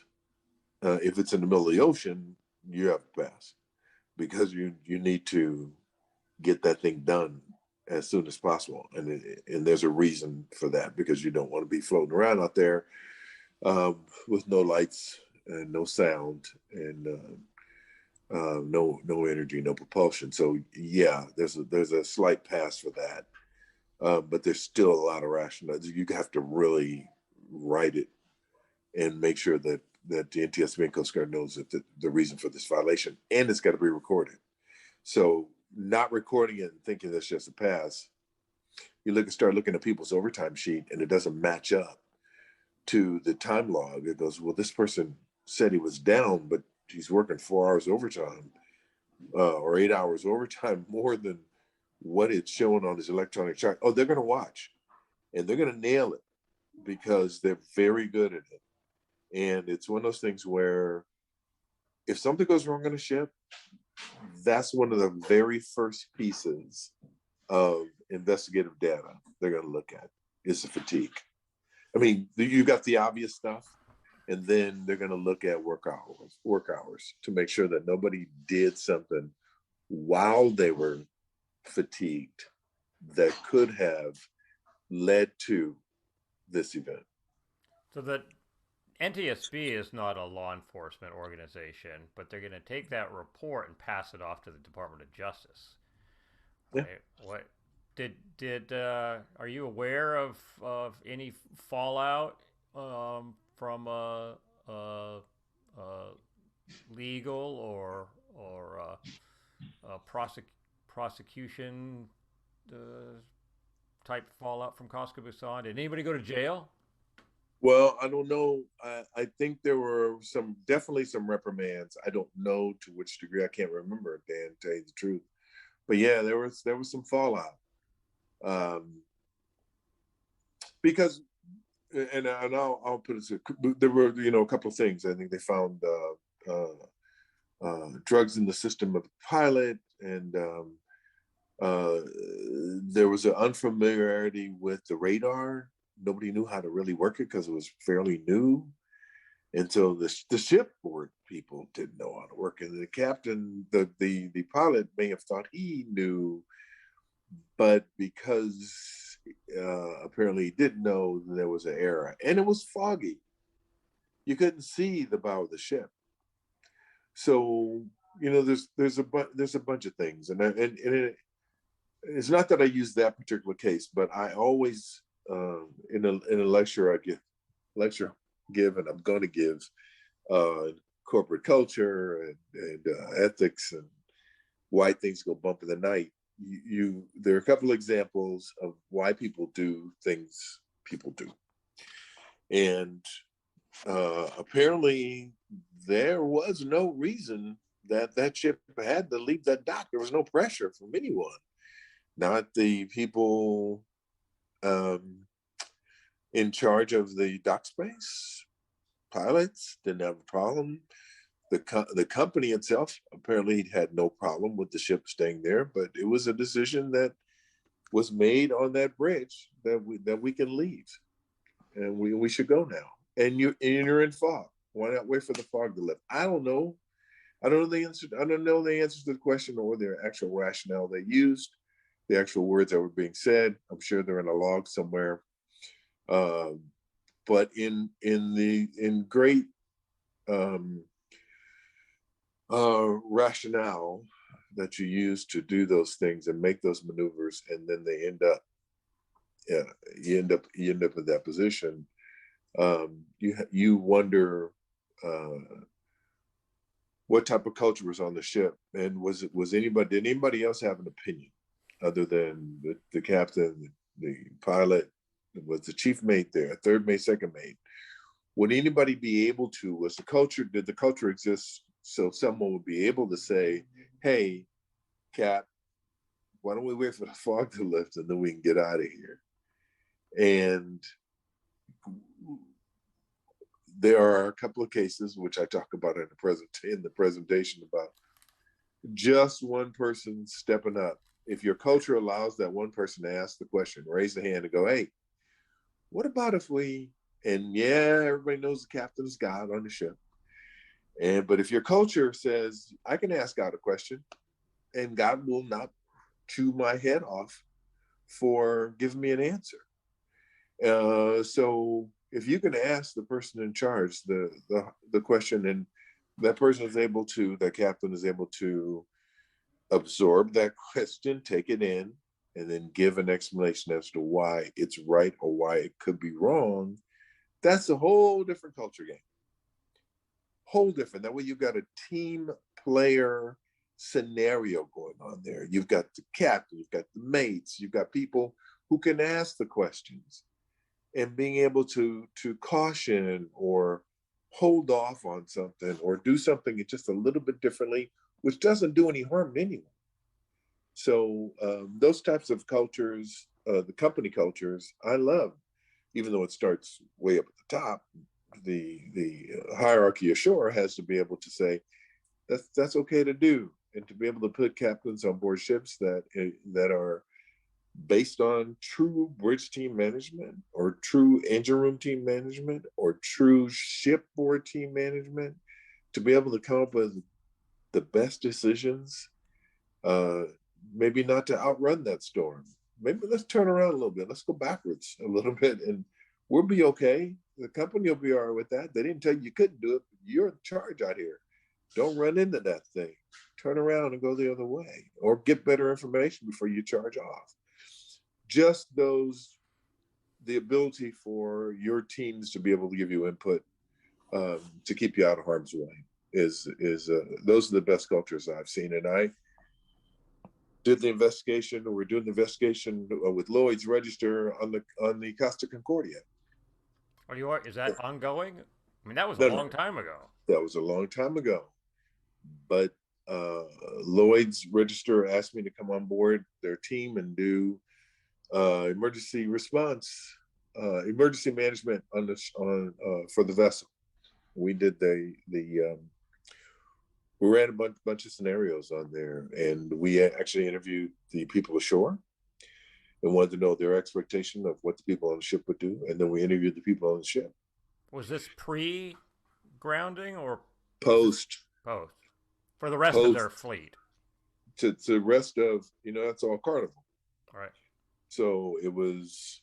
If it's in the middle of the ocean, you have a pass, because you need to get that thing done as soon as possible, and there's a reason for that, because you don't want to be floating around out there with no lights and no sound and no energy, no propulsion. So yeah, there's a slight pass for that, but there's still a lot of rationale. You have to really write it and make sure that the NTSB and Coast Guard knows that the reason for this violation, and it's got to be recorded. So not recording it and thinking that's just a pass, start looking at people's overtime sheet and it doesn't match up to the time log. It goes, well, this person said he was down, but he's working 4 hours overtime or 8 hours overtime more than what it's showing on his electronic chart. Oh, they're going to watch and they're going to nail it because they're very good at it. And it's one of those things where if something goes wrong on a ship, that's one of the very first pieces of investigative data they're going to look at is the fatigue. I mean, you got the obvious stuff, and then they're going to look at work hours to make sure that nobody did something while they were fatigued that could have led to this event. So the NTSB is not a law enforcement organization, but they're going to take that report and pass it off to the Department of Justice. Yeah. Right? What did are you aware of any fallout from a legal or prosecution type fallout from Casca Busan? Did anybody go to jail? Well, I don't know. I think there were definitely some reprimands. I don't know to which degree. I can't remember, Dan, to tell you the truth. But yeah, there was some fallout. Because, and I'll put it to, there were, a couple of things. I think they found drugs in the system of the pilot, and there was an unfamiliarity with the radar. Nobody knew how to really work it because it was fairly new. And so the shipboard people didn't know how to work it. And the captain, the pilot may have thought he knew, but because apparently he didn't know, there was an error. And it was foggy. You couldn't see the bow of the ship. So, there's a bunch of things. And it's not that I use that particular case, but I always, in a lecture I give, and I'm going to give, corporate culture and ethics and why things go bump in the night. There are a couple of examples of why people do things people do, and apparently there was no reason that ship had to leave that dock. There was no pressure from anyone. Not the people in charge of the dock space. Pilots didn't have a problem. The company itself apparently had no problem with the ship staying there, but it was a decision that was made on that bridge that we can leave, and we should go now. And you're in fog. Why not wait for the fog to lift? I don't know. I don't know the answer. I don't know the answer to the question or their actual rationale they used, the actual words that were being said. I'm sure they're in a log somewhere. But in great rationale that you use to do those things and make those maneuvers, and then they end up, you end up in that position. You wonder what type of culture was on the ship, and did anybody else have an opinion other than the captain, the pilot? Was the chief mate there, third mate, second mate? Would anybody be able to, did the culture exist so someone would be able to say, hey, Cap, why don't we wait for the fog to lift and then we can get out of here? And there are a couple of cases which I talk about in the presentation about just one person stepping up. If your culture allows that one person to ask the question, raise the hand and go, hey, what about if we, and yeah, everybody knows the captain is God on the ship. But if your culture says, I can ask God a question and God will not chew my head off for giving me an answer. So if you can ask the person in charge the question, and that captain is able to absorb that question, take it in, and then give an explanation as to why it's right or why it could be wrong, that's a whole different culture game. Whole different. That way you've got a team player scenario going on there. You've got the captain, you've got the mates, you've got people who can ask the questions, and being able to caution or hold off on something or do something just a little bit differently, which doesn't do any harm to anyone. So those types of cultures, the company cultures, I love, even though it starts way up at the top. The hierarchy ashore has to be able to say that's okay to do, and to be able to put captains on board ships that are based on true bridge team management, or true engine room team management, or true shipboard team management, to be able to come up with the best decisions. Maybe not to outrun that storm. Maybe let's turn around a little bit. Let's go backwards a little bit, and we'll be okay. The company will be all right with that. They didn't tell you couldn't do it, but you're in charge out here. Don't run into that thing. Turn around and go the other way, or get better information before you charge off. Just the ability for your teams to be able to give you input, to keep you out of harm's way. is those are the best cultures I've seen. And I did the investigation, or we're doing the investigation with Lloyd's Register on the Costa Concordia. Is that ongoing? I mean, that was a No, long time ago. that was a long time ago. But Lloyd's Register asked me to come on board their team and do emergency response, emergency management on for the vessel. We did we ran a bunch of scenarios on there, and we actually interviewed the people ashore and wanted to know their expectation of what the people on the ship would do, and then we interviewed the people on the ship. Was this pre-grounding or post? Post. For the rest of their fleet. To the rest of, that's all Carnival. All right. So it was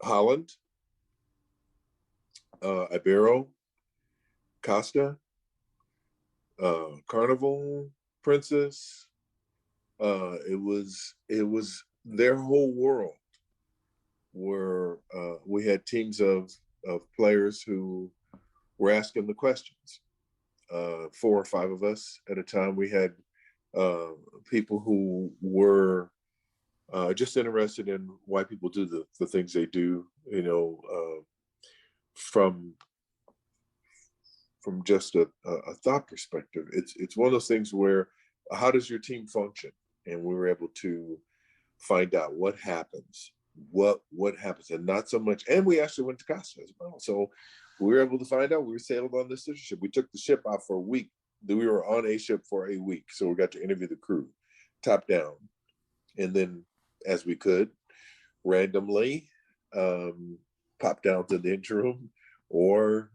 Holland, Ibero, Costa, Carnival Princess. It was their whole world, where we had teams of players who were asking the questions. 4 or 5 of us at a time. We had people who were just interested in why people do the things they do, from just a thought perspective. It's one of those things where, how does your team function? And we were able to find out what happens, and not so much. And we actually went to Costa as well. So we were able to find out. We sailed on this ship. We took the ship out for a week. We were on a ship for a week. So we got to interview the crew, top down. And then, as we could, randomly pop down to the engine room or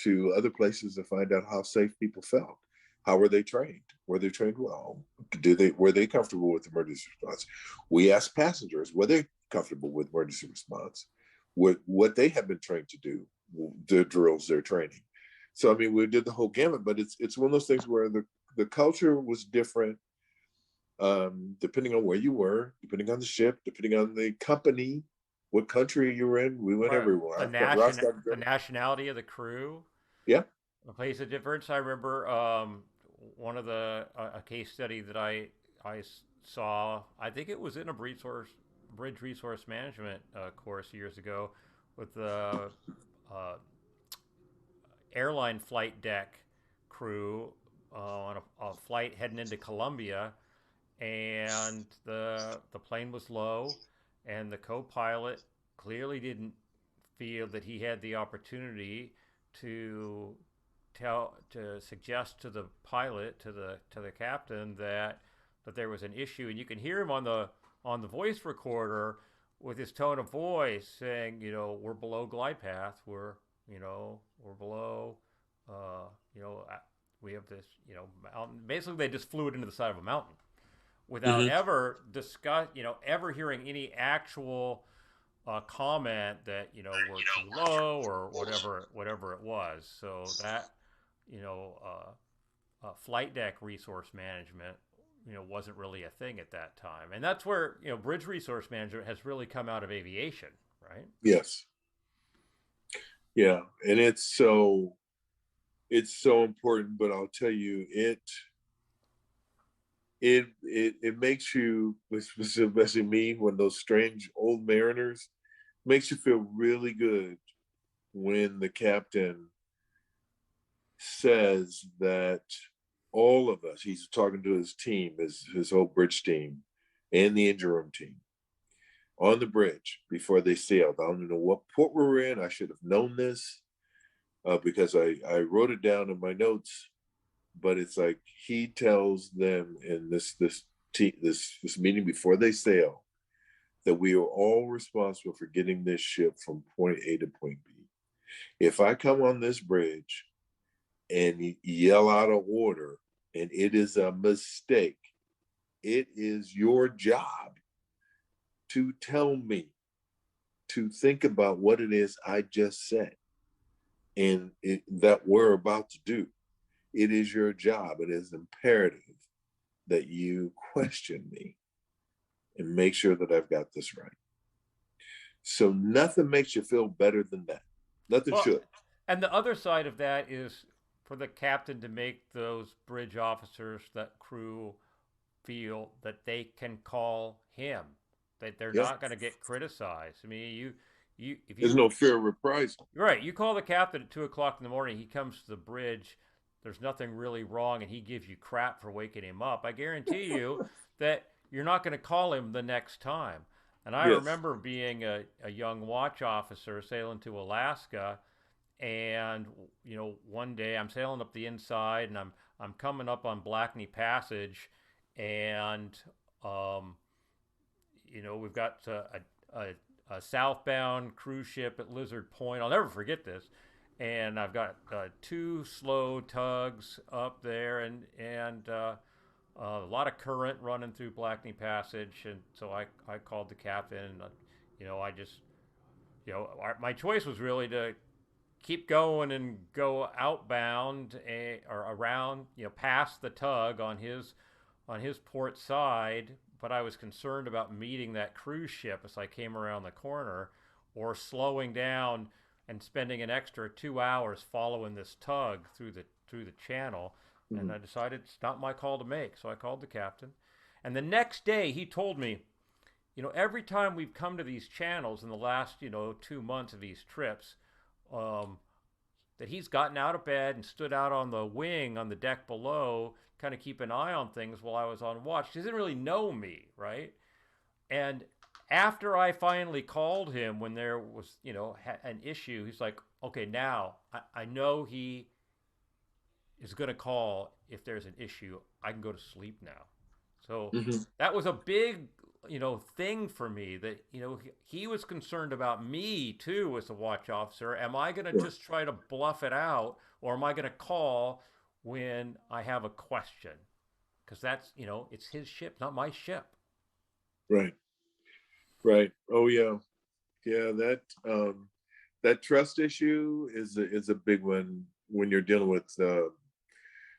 to other places to find out how safe people felt. How were they trained? Were they trained well? Were they comfortable with emergency response? We asked passengers, were they comfortable with emergency response? What they have been trained to do, the drills, their training. So, I mean, we did the whole gamut, but it's one of those things where the culture was different, depending on where you were, depending on the ship, depending on the company, what country you were in. We went everywhere. The nationality of the crew. Yeah. Plays a difference. I remember one of a case study that I saw. I think it was in a bridge resource management course years ago, with the airline flight deck crew on a flight heading into Colombia, and the plane was low, and the co-pilot clearly didn't feel that he had the opportunity to suggest to the pilot, to the captain, that there was an issue. And you can hear him on the voice recorder with his tone of voice saying, we're below glide path, we're below, we have this, mountain. Basically, they just flew it into the side of a mountain without ever ever hearing any actual comment that we're too low or whatever it was. So that flight deck resource management wasn't really a thing at that time, and that's where bridge resource management has really come out of aviation, right? Yes. Yeah, and it's so important. But I'll tell you, it makes you, especially me, when those strange old mariners, makes you feel really good when the captain says that all of us, he's talking to his team, his whole bridge team and the engine room team, on the bridge before they sailed. I don't know what port we were in. I should have known this because I wrote it down in my notes. But it's like he tells them in this meeting before they sail that we are all responsible for getting this ship from point A to point B. If I come on this bridge and yell out an order and it is a mistake, it is your job to tell me to think about what it is I just said and that we're about to do. It is your job. It is imperative that you question me and make sure that I've got this right. So nothing makes you feel better than that. Nothing should. And the other side of that is for the captain to make those bridge officers, that crew, feel that they can call him, that they're Yeah. not going to get criticized. I mean, if There's you no fear of reprisal. right, you call the captain at 2 o'clock in the morning, he comes to the bridge, there's nothing really wrong, and he gives you crap for waking him up. I guarantee you that you're not going to call him the next time. And I Yes. remember being a young watch officer sailing to Alaska, and one day I'm sailing up the inside, and I'm coming up on Blackney Passage, and um, we've got a southbound cruise ship at Lizard Point. I'll never forget this. And I've got two slow tugs up there, and a lot of current running through Blackney Passage. And so I called the captain. And, I just, my choice was really to keep going and go outbound, or around, past the tug on his port side. But I was concerned about meeting that cruise ship as I came around the corner, or slowing down and spending an extra 2 hours following this tug through the channel. And Mhm. I decided it's not my call to make, so I called the captain. And the next day he told me, every time we've come to these channels in the last 2 months of these trips, um, that he's gotten out of bed and stood out on the wing on the deck below, kind of keep an eye on things while I was on watch. He doesn't really know me, right? And after I finally called him when there was, an issue, he's like, okay, now I know he is going to call if there's an issue. I can go to sleep now. So Mhm. that was a big, thing for me, that, he was concerned about me too as a watch officer. Am I going to Right. just try to bluff it out, or am I going to call when I have a question? Because that's, it's his ship, not my ship. Right. Right. Oh yeah. Yeah. That trust issue is a big one when you're dealing with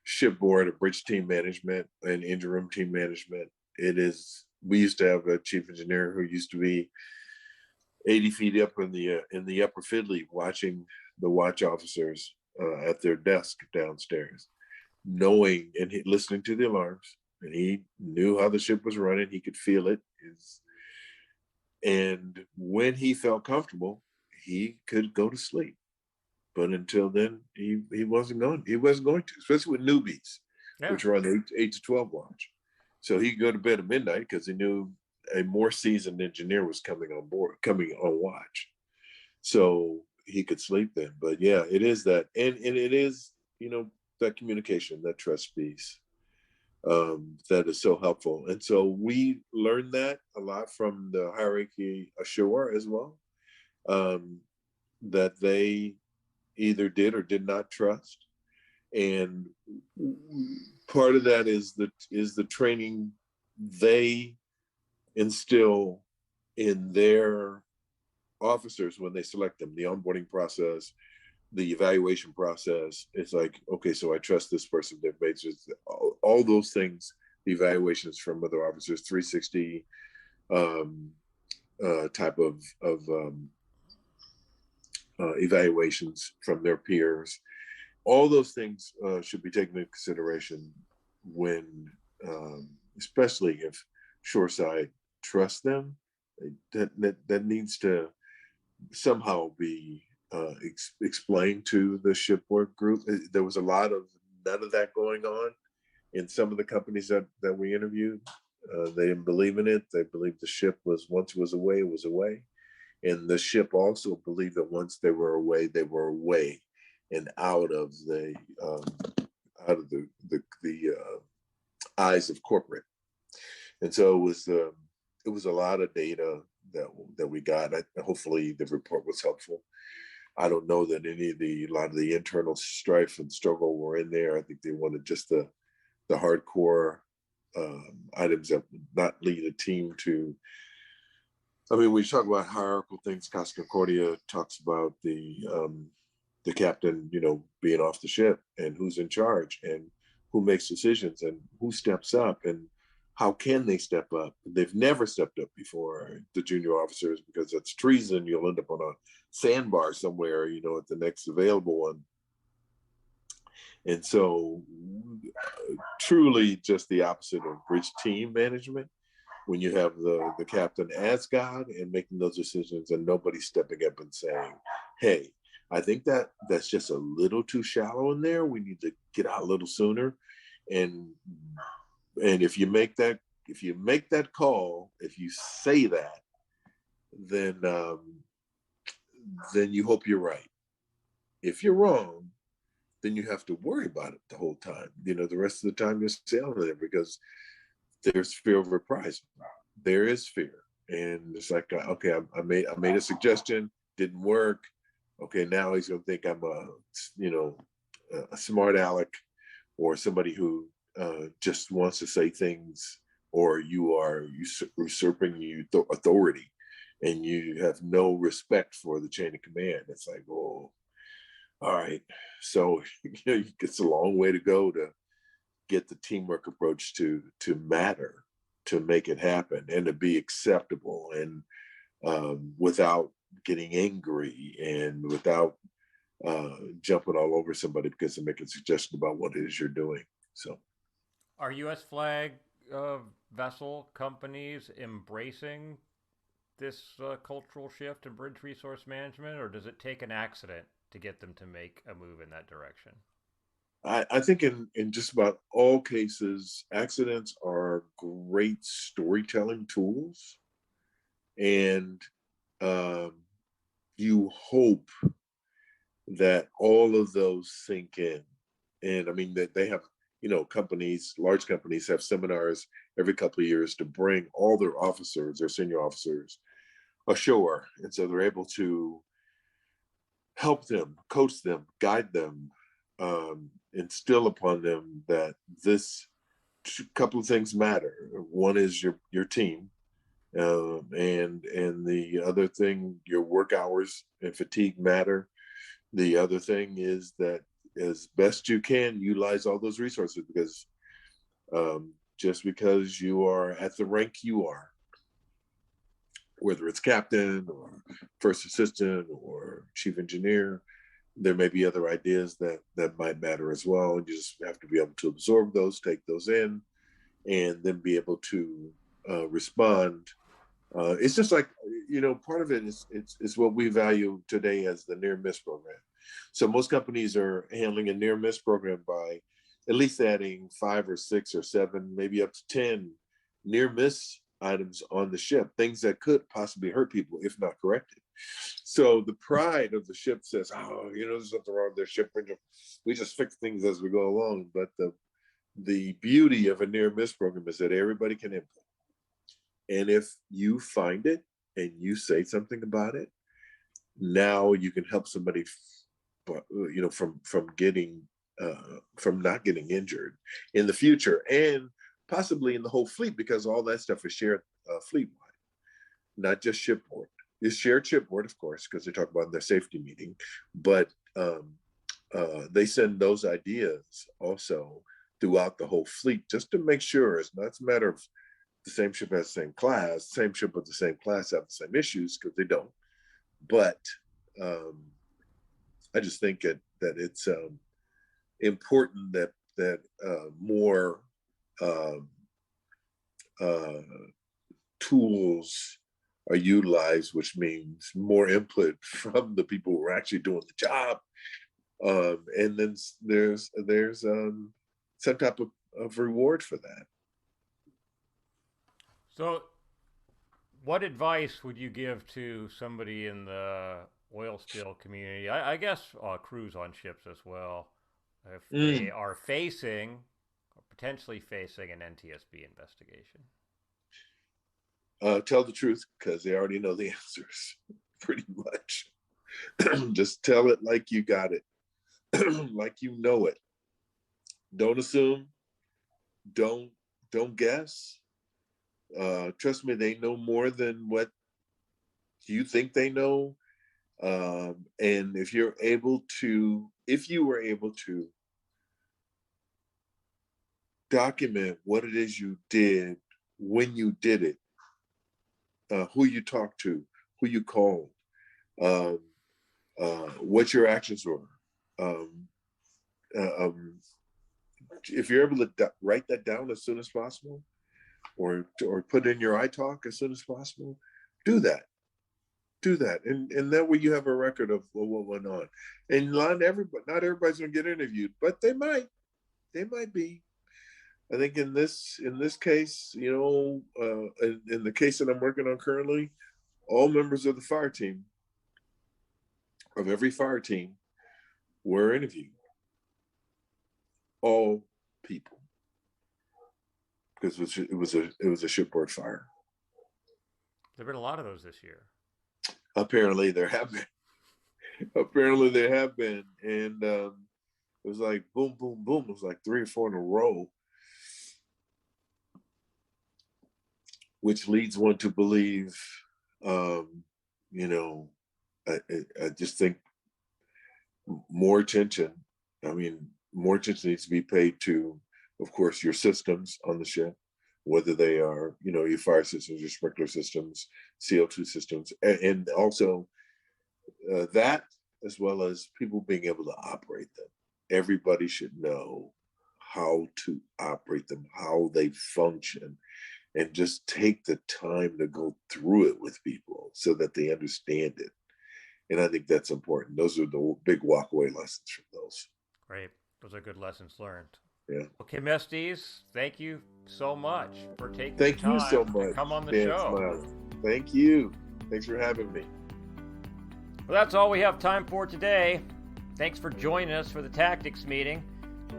shipboard or bridge team management and engine room team management. It is. We used to have a chief engineer who used to be 80 feet up in the upper fiddly, watching the watch officers at their desk downstairs, knowing and listening to the alarms, and he knew how the ship was running. He could feel it. And when he felt comfortable, he could go to sleep. But until then, he wasn't going. He wasn't going to, especially with newbies, Yeah. which are on the 8 to 12 watch. So he could go to bed at midnight because he knew a more seasoned engineer was coming on watch. So he could sleep then. But yeah, it is that, and it is that communication, that trust piece, that is so helpful. And so we learned that a lot from the hierarchy ashore as well, that they either did or did not trust. And part of that is the training they instill in their officers when they select them, the onboarding process, the evaluation process. It's like, okay, so I trust this person. They've made all those things, the evaluations from other officers, 360 type of evaluations from their peers. All those things should be taken into consideration when, especially if shoreside trusts them. That needs to somehow be explained to the shipboard group. There was a lot of none of that going on in some of the companies that we interviewed. They didn't believe in it. They believed the ship was, once it was away, it was away. And the ship also believed that once they were away and out of the eyes of corporate. And so it was a lot of data that we got. Hopefully the report was helpful. I don't know that a lot of the internal strife and struggle were in there. I think they wanted just the hardcore items that would not lead a team to. I mean, we talk about hierarchical things. Casa Concordia talks about the captain, being off the ship and who's in charge and who makes decisions and who steps up and how can they step up. They've never stepped up before, the junior officers, because that's treason. You'll end up on a sandbar somewhere, at the next available one. And so truly just the opposite of rich team management, when you have the captain as God and making those decisions and nobody stepping up and saying, hey, I think that's just a little too shallow in there. We need to get out a little sooner. And if you make that call, if you say that, then you hope you're right. If you're wrong, then you have to worry about it the whole time. The rest of the time you're sailing there, because there's fear of reprisal. There is fear, and it's like, okay, I made a suggestion, didn't work. Okay, now he's gonna think I'm a smart aleck, or somebody who just wants to say things, or you are usurping authority, and you have no respect for the chain of command. It's like, oh, all right. So it's a long way to go to get the teamwork approach to matter, to make it happen, and to be acceptable, and without getting angry, and without jumping all over somebody because they're making a suggestion about what it is you're doing. So, are U.S. flag vessel companies embracing this cultural shift in bridge resource management, or does it take an accident to get them to make a move in that direction? I think in just about all cases, accidents are great storytelling tools, and you hope that all of those sink in. And I mean that they have, large companies have seminars every couple of years to bring all their officers, their senior officers, ashore, and so they're able to help them, coach them, guide them, instill upon them that this couple of things matter. One is your team, and the other thing, your work hours and fatigue matter. The other thing is that as best you can, utilize all those resources, because just because you are at the rank you are, whether it's captain or first assistant or chief engineer, there may be other ideas that might matter as well. And you just have to be able to absorb those, take those in, and then be able to respond. It's just like, part of it is what we value today as the near miss program. So most companies are handling a near miss program by at least adding 5 or 6 or 7, maybe up to 10 near miss items on the ship, things that could possibly hurt people if not corrected. So the pride of the ship says, oh, there's nothing wrong with their ship. We just fix things as we go along. But the beauty of a near miss program is that everybody can input. And if you find it and you say something about it, now you can help somebody, from not getting injured in the future, and possibly in the whole fleet, because all that stuff is shared fleet-wide, not just shipboard. It's shared shipboard, of course, because they talk about in their safety meeting, but they send those ideas also throughout the whole fleet, just to make sure it's not a matter of the same ship has the same class, same ship with the same class have the same issues, because they don't. But I just think that it's important that more tools are utilized, which means more input from the people who are actually doing the job. And then there's some type of reward for that. So, what advice would you give to somebody in the oil spill community? I guess crews on ships as well, if they are facing, or potentially facing, an NTSB investigation? Tell the truth, because they already know the answers, pretty much. Just tell it like you got it, like you know it. Don't assume. Don't guess. Trust me, they know more than what you think they know. And if you were able to document what it is you did, when you did it, who you talked to, who you called, what your actions were, if you're able to write that down as soon as possible, or put in your iTalk as soon as possible, do that. And that way you have a record of what went on. And not everybody's gonna get interviewed, but they might be. I think in this case, in the case that I'm working on currently, all members of the fire team, of every fire team, were interviewed. All people, because it was a shipboard fire. There've been a lot of those this year. Apparently there have been. And it was like boom, boom, boom. It was like 3 or 4 in a row, which leads one to believe, I just think more attention needs to be paid to, of course, your systems on the ship, whether they are, your fire systems, your sprinkler systems, CO2 systems, and also that, as well as people being able to operate them. Everybody should know how to operate them, how they function, and just take the time to go through it with people so that they understand it. And I think that's important. Those are the big walkaway lessons from those. Great. Those are good lessons learned. Yeah. Well, Kim Estes, thank you so much for taking the time. Thank you so much. To come on the show. Smiley. Thank you. Thanks for having me. Well, that's all we have time for today. Thanks for joining us for the tactics meeting.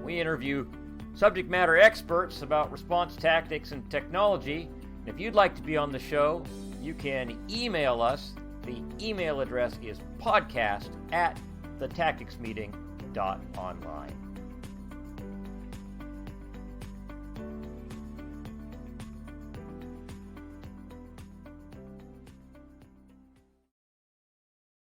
We interview subject matter experts about response tactics and technology. And if you'd like to be on the show, you can email us. The email address is podcast@thetacticsmeeting.online.